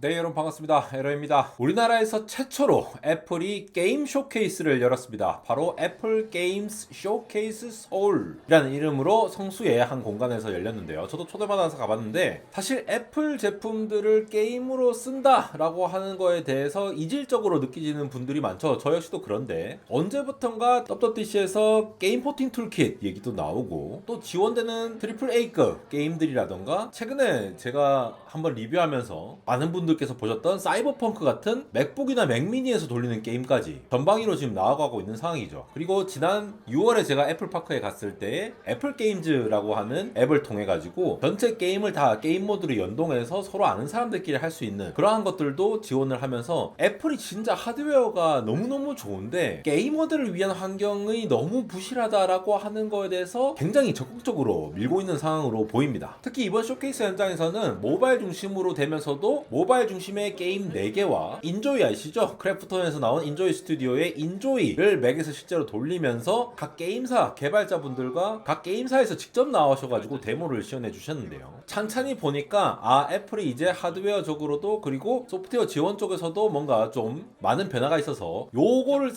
네, 여러분 반갑습니다. 에러입니다. 우리나라에서 최초로 애플이 게임 쇼케이스를 열었습니다. 바로 애플 게임스 쇼케이스 서울이라는 이름으로 성수의 한 공간에서 열렸는데요. 저도 초대받아서 가봤는데 사실 애플 제품들을 게임으로 쓴다라고 하는 거에 대해서 이질적으로 느끼시는 분들이 많죠. 저 역시도 그런데 언제부턴가 WWDC에서 게임 포팅 툴킷 얘기도 나오고 또 지원되는 트리플 A급 게임들이라던가 최근에 제가 한번 리뷰하면서 많은 분들께서 보셨던 사이버펑크 같은 맥북이나 맥미니에서 돌리는 게임까지 전방위로 지금 나아가고 있는 상황이죠. 그리고 지난 6월에 제가 애플파크에 갔을 때 애플 게임즈라고 하는 앱을 통해 가지고 전체 게임을 다 게임 모드로 연동해서 서로 아는 사람들끼리 할 수 있는 그러한 것들도 지원을 하면서 애플이 진짜 하드웨어가 너무너무 좋은데 게이머들을 위한 환경이 너무 부실하다라고 하는 거에 대해서 굉장히 적극적으로 밀고 있는 상황으로 보입니다. 특히 이번 쇼케이스 현장에서는 모바일 중심으로 되면서도 모바일 중심의 게임 4개와 인조이 아시죠? 크래프톤에서 나온 인조이 스튜디오의 인조이를 맥에서 실제로 돌리면서 각 게임사 개발자분들과 각 게임사에서 직접 나오셔가지고 데모를 시연해 주셨는데요. 찬찬히 보니까 애플이 이제 하드웨어적으로도 그리고 소프트웨어 지원 쪽에서도 뭔가 좀 많은 변화가 있어서 요거를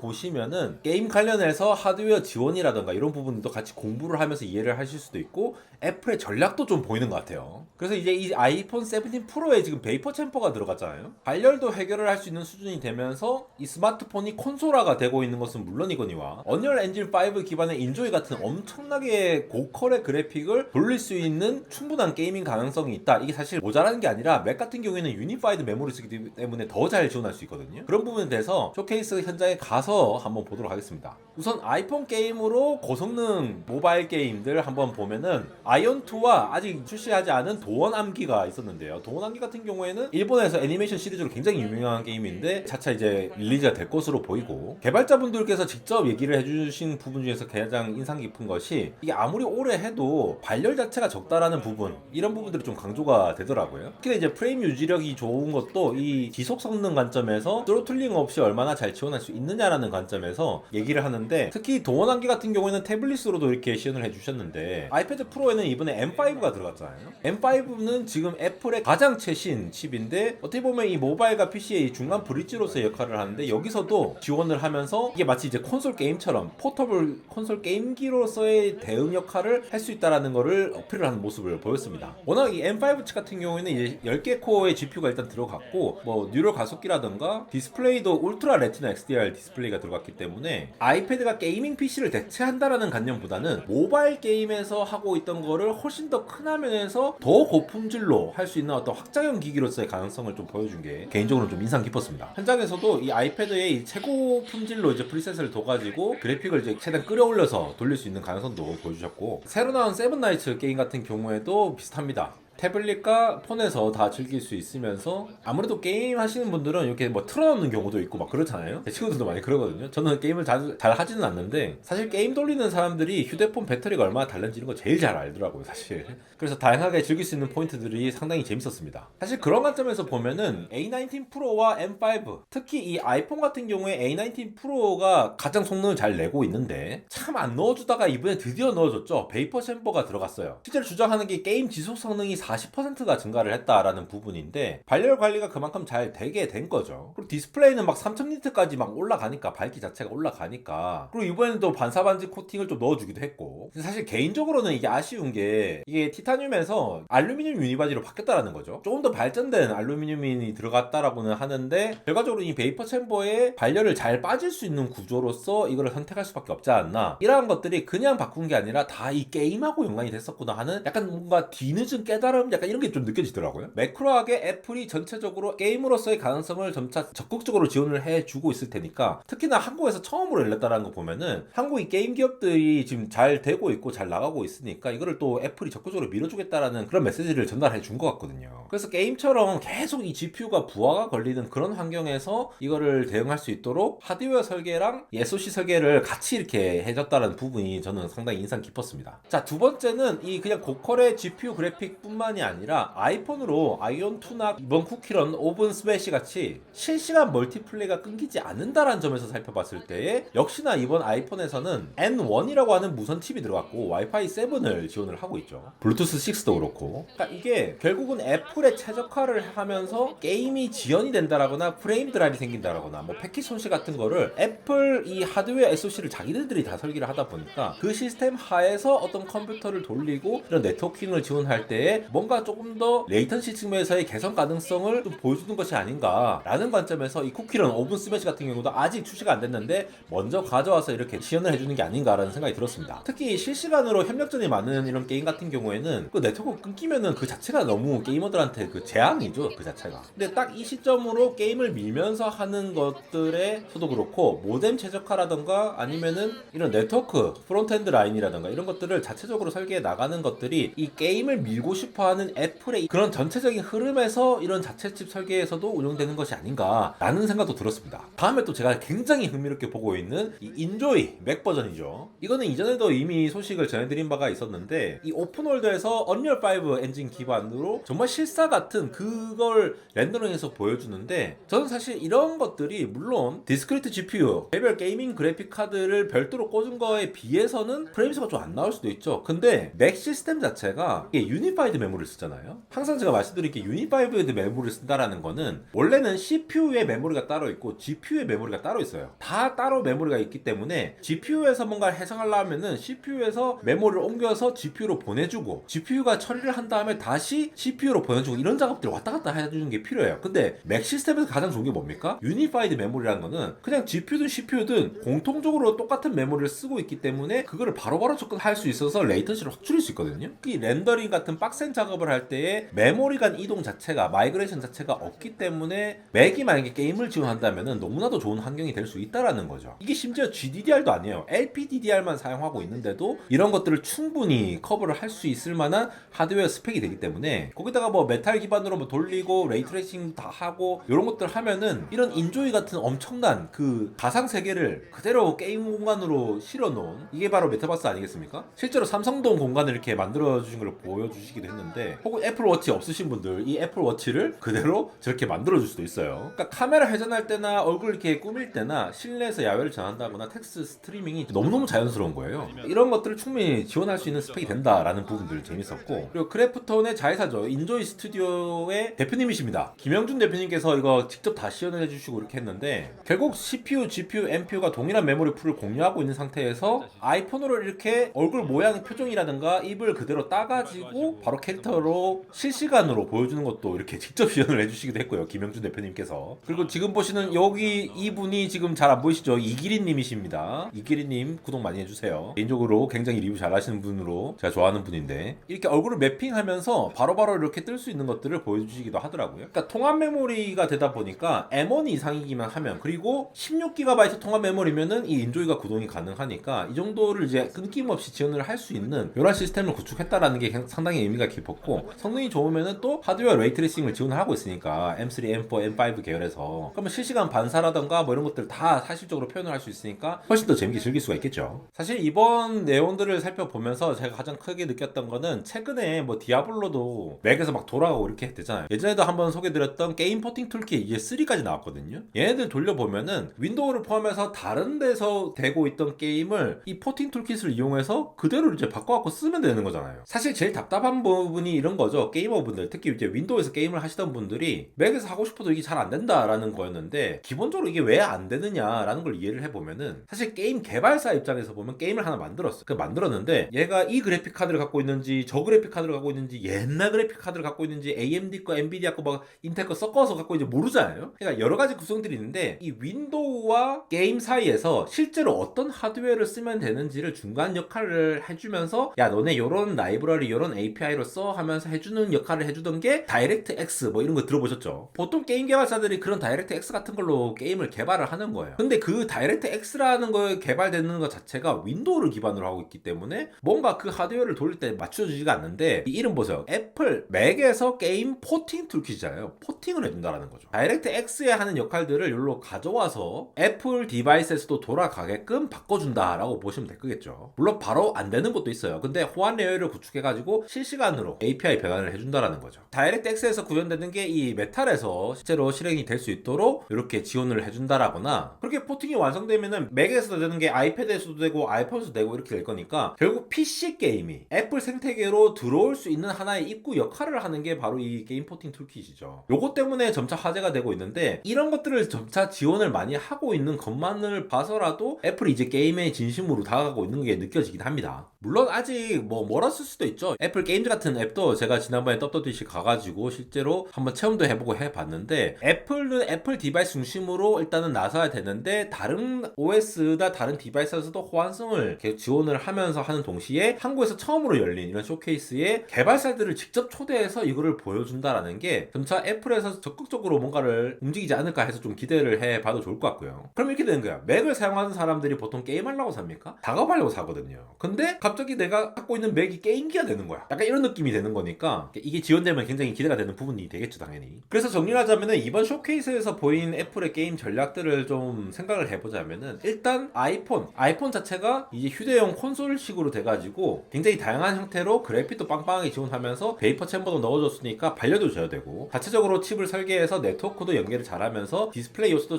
살펴보시면은 게임 관련해서 하드웨어 지원이라던가 이런 부분도 같이 공부를 하면서 이해를 하실 수도 있고 애플의 전략도 좀 보이는 것 같아요. 그래서 이제 이 아이폰 17 프로에 지금 베이퍼 챔퍼가 들어갔잖아요. 발열도 해결을 할 수 있는 수준이 되면서 이 스마트폰이 콘솔화가 되고 있는 것은 물론이거니와 언리얼 엔진 5 기반의 인조이 같은 엄청나게 고퀄의 그래픽을 돌릴 수 있는 충분한 게이밍 가능성이 있다. 이게 사실 모자라는 게 아니라 맥 같은 경우에는 유니파이드 메모리 쓰기 때문에 더 잘 지원할 수 있거든요. 그런 부분에 대해서 쇼케이스 현장에 가서 한번 보도록 하겠습니다. 우선 아이폰 게임으로 고성능 모바일 게임들 한번 보면은 아이온2와 아직 출시하지 않은 도원 암기가 있었는데요. 도원 암기 같은 경우에는 일본에서 애니메이션 시리즈로 굉장히 유명한 게임인데 차차 이제 릴리즈가 될 것으로 보이고 개발자분들께서 직접 얘기를 해주신 부분 중에서 가장 인상 깊은 것이 이게 아무리 오래 해도 발열 자체가 적다라는 부분 이런 부분들이 좀 강조가 되더라고요. 특히 이제 프레임 유지력이 좋은 것도 이 지속 성능 관점에서 스로틀링 없이 얼마나 잘 지원할 수 있느냐라는 관점에서 얘기를 하는데 특히 도원 암기 같은 경우에는 태블릿으로도 이렇게 시연을 해주셨는데 아이패드 프로에는 이번에 M5가 들어갔잖아요. M5는 지금 애플의 가장 최신 칩인데 어떻게 보면 이 모바일과 PC의 중간 브릿지로서의 역할을 하는데 여기서도 지원을 하면서 이게 마치 이제 콘솔 게임처럼 포터블 콘솔 게임기로서의 대응 역할을 할 수 있다라는 거를 어필을 하는 모습을 보였습니다. 워낙 이 M5 칩 같은 경우에는 이제 10개 코어의 GPU가 일단 들어갔고 뭐 뉴럴 가속기라던가 디스플레이도 울트라 레티나 XDR 디스플레이가 들어갔기 때문에 아이패드가 게이밍 PC를 대체한다라는 관념보다는 모바일 게임에서 하고 있던 거를 훨씬 더 큰 화면에서 더 고품질로 할 수 있는 어떤 확장형 기기로서의 가능성을 좀 보여준 게 개인적으로 좀 인상 깊었습니다. 현장에서도 이 아이패드의 이 최고 품질로 이제 프리셋을 둬가지고 그래픽을 이제 최대한 끌어올려서 돌릴 수 있는 가능성도 보여주셨고 새로 나온 세븐나이츠 게임 같은 경우에도 비슷합니다. 태블릿과 폰에서 다 즐길 수 있으면서 아무래도 게임 하시는 분들은 이렇게 뭐 틀어놓는 경우도 있고 막 그렇잖아요. 제 친구들도 많이 그러거든요. 저는 게임을 잘 하지는 않는데 사실 게임 돌리는 사람들이 휴대폰 배터리가 얼마나 다른지 이런 거 제일 잘 알더라고요 사실. 그래서 다양하게 즐길 수 있는 포인트들이 상당히 재밌었습니다. 사실 그런 관점에서 보면은 A19 프로와 M5 특히 이 아이폰 같은 경우에 A19 프로가 가장 성능을 잘 내고 있는데 참 안 넣어주다가 이번에 드디어 넣어줬죠. 베이퍼 챔버가 들어갔어요. 실제로 주장하는 게 게임 지속 성능이 40%가 증가를 했다라는 부분인데 발열 관리가 그만큼 잘 되게 된 거죠. 그리고 디스플레이는 막 3000니트까지 막 올라가니까 밝기 자체가 올라가니까 그리고 이번에는 또 반사반지 코팅을 좀 넣어주기도 했고 사실 개인적으로는 이게 아쉬운 게 이게 티타늄에서 알루미늄 유니바디로 바뀌었다라는 거죠. 조금 더 발전된 알루미늄이 들어갔다라고는 하는데 결과적으로 이 베이퍼 챔버에 발열을 잘 빠질 수 있는 구조로서 이거를 선택할 수밖에 없지 않나 이러한 것들이 그냥 바꾼 게 아니라 다 이 게임하고 연관이 됐었구나 하는 약간 뭔가 뒤늦은 깨달음 약간 이런 게 좀 느껴지더라고요. 매크로하게 애플이 전체적으로 게임으로서의 가능성을 점차 적극적으로 지원을 해주고 있을 테니까 특히나 한국에서 처음으로 열렸다는 거 보면은 한국의 게임 기업들이 지금 잘 되고 있고 잘 나가고 있으니까 이거를 또 애플이 적극적으로 밀어주겠다라는 그런 메시지를 전달해 준 것 같거든요. 그래서 게임처럼 계속 이 GPU가 부하가 걸리는 그런 환경에서 이거를 대응할 수 있도록 하드웨어 설계랑 SoC 설계를 같이 이렇게 해줬다는 부분이 저는 상당히 인상 깊었습니다. 자, 두 번째는 이 그냥 고퀄의 GPU 그래픽뿐만 뿐만이 아니라 아이폰으로 아이온 투나 이번 쿠키런 오븐 스매시 같이 실시간 멀티플레이가 끊기지 않는다라는 점에서 살펴봤을 때 역시나 이번 아이폰에서는 N1이라고 하는 무선 칩이 들어갔고 와이파이 7을 지원을 하고 있죠. 블루투스 6도 그렇고. 그러니까 이게 결국은 애플에 최적화를 하면서 게임이 지연이 된다라거나 프레임 드랍이 생긴다라거나 뭐 패킷 손실 같은 거를 애플 이 하드웨어 SoC를 자기들이 다 설계를 하다 보니까 그 시스템 하에서 어떤 컴퓨터를 돌리고 이런 네트워킹을 지원할 때에 뭔가 조금 더 레이턴시 측면에서의 개선 가능성을 좀 보여주는 것이 아닌가라는 관점에서 이 쿠키런 오븐 스매시 같은 경우도 아직 출시가 안 됐는데 먼저 가져와서 이렇게 지원을 해주는 게 아닌가라는 생각이 들었습니다. 특히 실시간으로 협력전이 많은 이런 게임 같은 경우에는 그 네트워크 끊기면은 그 자체가 너무 게이머들한테 그 재앙이죠, 그 자체가. 근데 딱 이 시점으로 게임을 밀면서 하는 것들에서도 그렇고 모뎀 최적화라던가 아니면은 이런 네트워크 프론트엔드 라인이라던가 이런 것들을 자체적으로 설계해 나가는 것들이 이 게임을 밀고 싶어하는 애플의 그런 전체적인 흐름에서 이런 자체 칩 설계에서도 운용되는 것이 아닌가라는 생각도 들었습니다. 다음에 또 제가 굉장히 흥미롭게 보고 있는 이 인조이 맥 버전이죠. 이거는 이전에도 이미 소식을 전해드린 바가 있었는데 이 오픈월드에서 언리얼 5 엔진 기반으로 정말 실사 같은 그걸 렌더링해서 보여주는데 저는 사실 이런 것들이 물론 디스크리트 GPU, 개별 게이밍 그래픽 카드를 별도로 꽂은 거에 비해서는 프레임수가 좀 안 나올 수도 있죠. 근데 맥 시스템 자체가 이게 유니파이드 메모리를 쓰잖아요. 항상 제가 말씀드린 게 유니파이드 메모리를 쓴다라는 거는 원래는 CPU의 메모리가 따로 있고 GPU의 메모리가 따로 있어요. 다 따로 메모리가 있기 때문에 GPU에서 뭔가 해석하려면은 CPU에서 메모리를 옮겨서 GPU로 보내주고 GPU가 처리를 한 다음에 다시 CPU로 보내주고 이런 작업들을 왔다 갔다 해주는 게 필요해요. 근데 맥 시스템에서 가장 좋은 게 뭡니까? 유니파이드 메모리라는 거는 그냥 GPU든 CPU든 공통적으로 똑같은 메모리를 쓰고 있기 때문에 그거를 바로바로 접근할 수 있어서 레이턴시를 확 줄일 수 있거든요. 이 렌더링 같은 빡센 작업을 할 때에 메모리 간 이동 자체가 마이그레이션 자체가 없기 때문에 맥이 만약에 게임을 지원한다면은 너무나도 좋은 환경이 될 수 있다라는 거죠. 이게 심지어 GDDR도 아니에요. LPDDR만 사용하고 있는데도 이런 것들을 충분히 커버를 할 수 있을 만한 하드웨어 스펙이 되기 때문에 거기다가 뭐 메탈 기반으로 뭐 돌리고 레이트레이싱 다 하고 이런 것들 하면은 이런 인조이 같은 엄청난 그 가상 세계를 그대로 게임 공간으로 실어놓은 이게 바로 메타버스 아니겠습니까? 실제로 삼성동 공간을 이렇게 만들어주신 걸 보여주시기도 했는데 혹은 애플워치 없으신 분들 이 애플워치를 그대로 저렇게 만들어줄 수도 있어요. 그러니까 카메라 회전할 때나 얼굴 이렇게 꾸밀 때나 실내에서 야외를 전한다거나 텍스트 스트리밍이 너무너무 자연스러운 거예요. 이런 것들을 충분히 지원할 수 있는 스펙이 된다라는 부분들 재밌었고 그리고 크래프톤의 자회사죠. 인조이 스튜디오의 대표님이십니다. 김영준 대표님께서 이거 직접 다 시연을 해주시고 이렇게 했는데 결국 CPU, GPU, NPU가 동일한 메모리 풀을 공유하고 있는 상태에서 아이폰으로 이렇게 얼굴 모양 표정이라든가 입을 그대로 따가지고 바로 캐릭터로 실시간으로 보여주는 것도 이렇게 직접 시연을 해주시기도 했고요. 김영준 대표님께서. 그리고 지금 보시는 여기 이분이 지금 잘 안 보이시죠? 이기린님이십니다. 이기린님 구독 많이 해주세요. 개인적으로 굉장히 리뷰 잘하시는 분으로 제가 좋아하는 분인데 이렇게 얼굴을 매핑하면서 바로바로 이렇게 뜰 수 있는 것들을 보여주시기도 하더라고요. 그러니까 통합 메모리가 되다 보니까 M1 이상이기만 하면 그리고 16GB 통합 메모리면은 이 인조이가 구동이 가능하니까 이 정도를 이제 끊김없이 지원을 할 수 있는 이런 시스템을 구축했다라는 게 상당히 의미가 깊었고 성능이 좋으면은 또 하드웨어 레이트레이싱을 지원을 하고 있으니까 M3, M4, M5 계열에서 그러면 실시간 반사라던가 뭐 이런 것들 다 사실적으로 표현을 할 수 있으니까 훨씬 더 재밌게 즐길 수가 있겠죠. 사실 이번 내용들을 살펴보면서 제가 가장 크게 느꼈던 거는 최근에 뭐 디아블로도 맥에서 막 돌아가고 이렇게 되잖아요. 예전에도 한번 소개드렸던 게임 포팅 툴킷 이제 3까지 나왔거든요. 얘네들 돌려보면은 윈도우를 포함해서 다른 데서 되고 있던 게임을 이 포팅 툴킷을 이용해서 그대로 이제 바꿔갖고 쓰면 되는 거잖아요. 사실 제일 답답한 부분이 이런 거죠. 게이머분들 특히 이제 윈도우에서 게임을 하시던 분들이 맥에서 하고 싶어도 이게 잘 안 된다라는 거였는데 기본적으로 이게 왜 안 되느냐라는 걸 이해를 해보면은 사실 게임 개발사 입장에서 보면 게임을 하나 만들었어. 그 만들었는데 얘가 이 그래픽 카드를 갖고 있는지 저 그래픽 카드를 갖고 있는지 옛날 그래픽 카드를 갖고 있는지 AMD 거, 엔비디아 거, 막 인텔 거 섞어서 갖고 이제 모르잖아요. 그러니까 여러 가지 구성들이 있는데 이 윈도우와 게임 사이에서 실제로 어떤 하드웨어를 쓰면 되는지를 중간 역할을 해주면서 야 너네 요런 라이브러리 요런 API로 써 하면서 해주는 역할을 해주던 게 다이렉트 X 뭐 이런 거 들어보셨죠? 보통 게임 개발사들이 그런 다이렉트 X 같은 걸로 게임을 개발을 하는 거예요. 근데 그 다이렉트 X라는 거에 개발되는 것 자체가 윈도우를 기반으로 하고 있기 때문에 뭔가 그 하드웨어를 돌릴 때 맞춰주지가 않는데 이 이름 보세요. 애플 맥에서 게임 포팅 툴킷이잖아요. 포팅을 해준다라는 거죠. 다이렉트 X에 하는 역할들을 여기로 가져와서 애플 디바이스에서도 돌아가게끔 바꿔준다라고 보시면 될 거겠죠. 물론 바로 안 되는 것도 있어요. 근데 호환 레이어를 구축해가지고 실시간으로 형태로 API 변환을 해준다라는 거죠. 다이렉트 X에서 구현되는 게 이 메탈에서 실제로 실행이 될 수 있도록 이렇게 지원을 해준다라거나, 그렇게 포팅이 완성되면은 맥에서도 되는 게 아이패드에서도 되고 아이폰에서도 되고 이렇게 될 거니까 결국 PC 게임이 애플 생태계로 들어올 수 있는 하나의 입구 역할을 하는 게 바로 이 게임 포팅 툴킷이죠. 요것 때문에 점차 화제가 되고 있는데, 이런 것들을 점차 지원을 많이 하고 있는 것만을 봐서라도 애플이 이제 게임에 진심으로 다가가고 있는 게 느껴지긴 합니다. 물론 아직 멀었을 수도 있죠. 애플 게임즈 같은 앱도 제가 지난번에 떡떠듯이 가가지고 실제로 한번 체험도 해보고 해봤는데, 애플은 애플 디바이스 중심으로 일단은 나서야 되는데 다른 OS나 다른 디바이스에서도 호환성을 계속 지원을 하면서 하는 동시에 한국에서 처음으로 열린 이런 쇼케이스에 개발사들을 직접 초대해서 이거를 보여준다라는 게 점차 애플에서 적극적으로 뭔가를 움직이지 않을까 해서 좀 기대를 해봐도 좋을 것 같고요. 그럼 이렇게 되는 거야. 맥을 사용하는 사람들이 보통 게임하려고 삽니까? 작업하려고 사거든요. 근데 갑자기 내가 갖고 있는 맥이 게임기가 되는 거야. 약간 이런 느낌이 되는 거니까 이게 지원되면 굉장히 기대가 되는 부분이 되겠죠, 당연히. 그래서 정리를 하자면은 이번 쇼케이스에서 보인 애플의 게임 전략들을 좀 생각을 해보자면은, 일단 아이폰 자체가 이제 휴대용 콘솔식으로 돼가지고 굉장히 다양한 형태로 그래픽도 빵빵하게 지원하면서 베이퍼 챔버도 넣어줬으니까 반려도 줘야 되고, 자체적으로 칩을 설계해서 네트워크도 연계를 잘하면서 디스플레이 요소도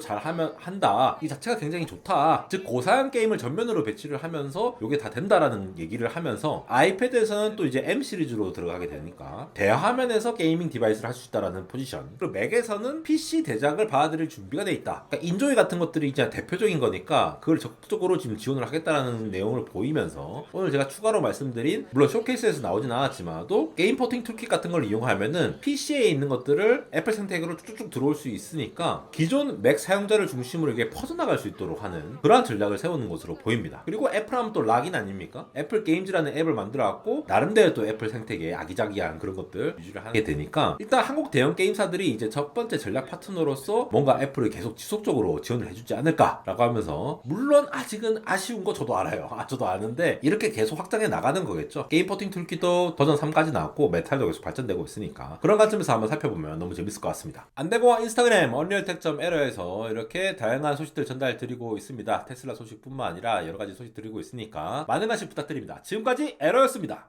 한다. 이 자체가 굉장히 좋다. 즉 고사양 게임을 전면으로 배치를 하면서 이게 다 된다라는 얘기를 하면서, 아이패드에서는 또 이제 M 시리즈로 들어가게 되니까 대화면에서 게이밍 디바이스를 할 수 있다라는 포지션, 그리고 맥에서는 PC 대작을 받아들일 준비가 돼 있다. 그러니까 인조이 같은 것들이 이제 대표적인 거니까 그걸 적극적으로 지금 지원을 하겠다라는 내용을 보이면서, 오늘 제가 추가로 말씀드린, 물론 쇼케이스에서 나오진 않았지만도 게임 포팅 툴킷 같은 걸 이용하면은 PC에 있는 것들을 애플 생태계로 쭉쭉 들어올 수 있으니까 기존 맥 사용자를 중심으로 이게 퍼져나갈 수 있도록 하는 그러한 전략을 세우는 것으로 보입니다. 그리고 애플 하면 또 락인 아닙니까? 애플 게임즈라는 앱을 만들어갖고 나름대로 또 애플 생태계에 아기자기한 그런 것들 유지를 하게 되니까, 일단 한국 대형 게임사들이 이제 첫 번째 전략 파트너로서 뭔가 애플을 계속 지속적으로 지원을 해주지 않을까라고 하면서, 물론 아직은 아쉬운 거 저도 알아요. 저도 아는데 이렇게 계속 확장해 나가는 거겠죠. 게임 포팅 툴킷도 버전 3까지 나왔고 메탈도 계속 발전되고 있으니까 그런 관점에서 한번 살펴보면 너무 재밌을 것 같습니다. 안되고 인스타그램 언리얼텍.에러에서 이렇게 다양한 소식들 전달 드리고 있습니다. 테슬라 소식뿐만 아니라 여러가지 소식 드리고 있으니까 많은 관심 부탁드립니다. 지금까지 에러였습니다.